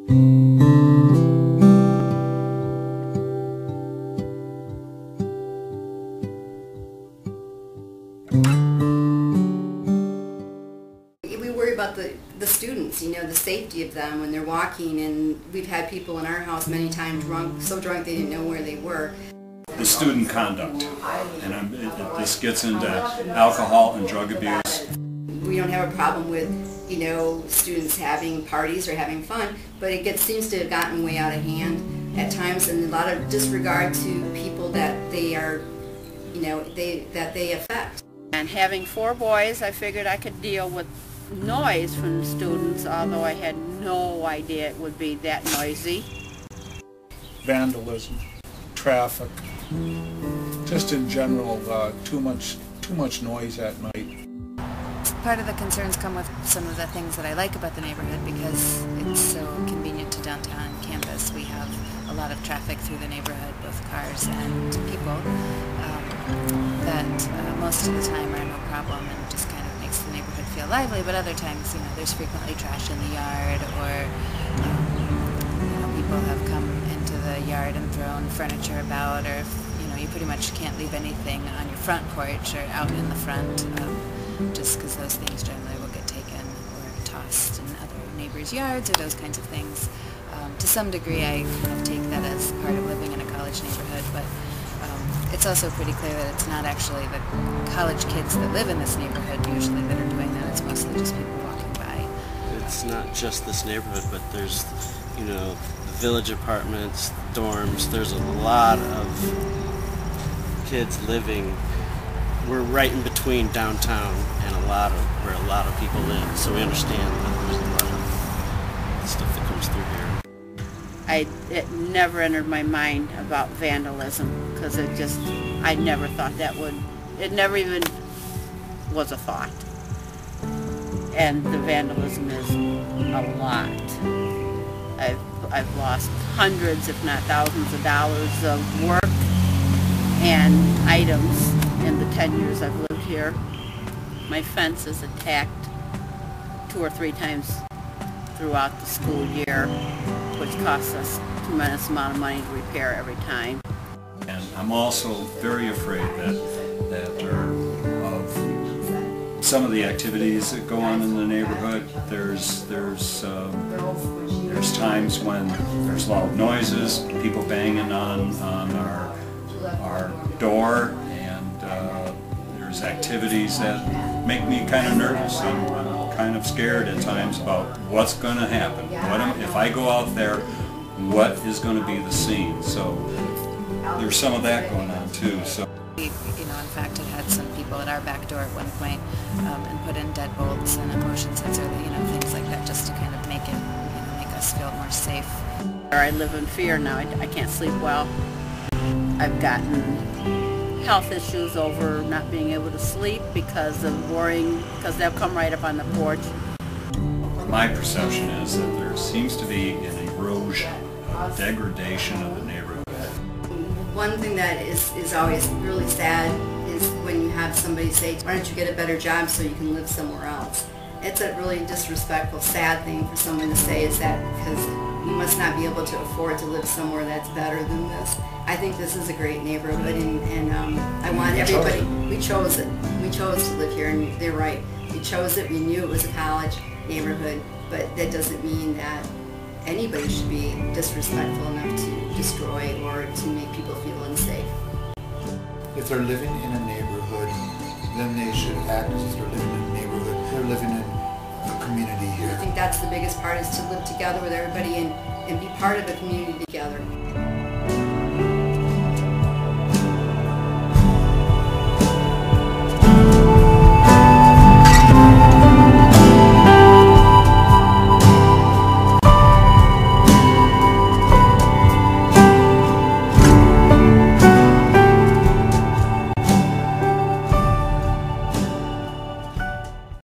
We worry about the students, you know, the safety of them when they're walking, and we've had people in our house many times drunk, so drunk they didn't know where they were. The student conduct, and this gets into alcohol and drug abuse. We don't have a problem with, you know, students having parties or having fun, but it seems to have gotten way out of hand at times, and a lot of disregard to people that they are, you know, that they affect. And having 4 boys, I figured I could deal with noise from the students, although I had no idea it would be that noisy. Vandalism, traffic, just in general, too much noise at night. Part of the concerns come with some of the things that I like about the neighborhood because it's so convenient to downtown campus. We have a lot of traffic through the neighborhood, both cars and people, that most of the time are no problem and just kind of makes the neighborhood feel lively, but other times, you know, there's frequently trash in the yard, or you know, people have come into the yard and thrown furniture about, or you know, you pretty much can't leave anything on your front porch or out in the front, just because those things generally will get taken or tossed in other neighbors' yards or those kinds of things. To some degree, I kind of take that as part of living in a college neighborhood, but it's also pretty clear that it's not actually the college kids that live in this neighborhood usually that are doing that. It's mostly just people walking by. It's not just this neighborhood, but there's, you know, the village apartments, dorms. There's a lot of kids living. We're right in between downtown and where a lot of people live, so we understand that there's a lot of stuff that comes through here. It never entered my mind about vandalism, because I never thought it never even was a thought. And the vandalism is a lot. I've lost hundreds, if not thousands of dollars of work and items in the 10 years I've lived here. My fence is attacked 2 or 3 times throughout the school year, which costs us a tremendous amount of money to repair every time. And I'm also very afraid that of some of the activities that go on in the neighborhood. There's times when there's loud noises, people banging on our door, and there's activities that make me kind of nervous. I'm kind of scared at times about what's going to happen. If I go out there, what is going to be the scene? So there's some of that going on too. So we, you know, in fact, had some people at our back door at one point and put in deadbolts and a motion sensor, you know, things like that, just to kind of make us feel more safe. I live in fear now. I can't sleep well. I've gotten health issues over not being able to sleep because of worrying, because they'll come right up on the porch. My perception is that there seems to be an erosion, a degradation of the neighborhood. One thing that is always really sad is when you have somebody say, why don't you get a better job so you can live somewhere else? It's a really disrespectful, sad thing for someone to say, is that because you must not be able to afford to live somewhere that's better than this. I think this is a great neighborhood, and I want everybody, we chose it. We chose to live here, and they're right. We chose it, we knew it was a college neighborhood, but that doesn't mean that anybody should be disrespectful enough to destroy or to make people feel unsafe. If they're living in a neighborhood, then they should act as if they're living in a neighborhood. They're living in a community here. I think that's the biggest part, is to live together with everybody and be part of a community together.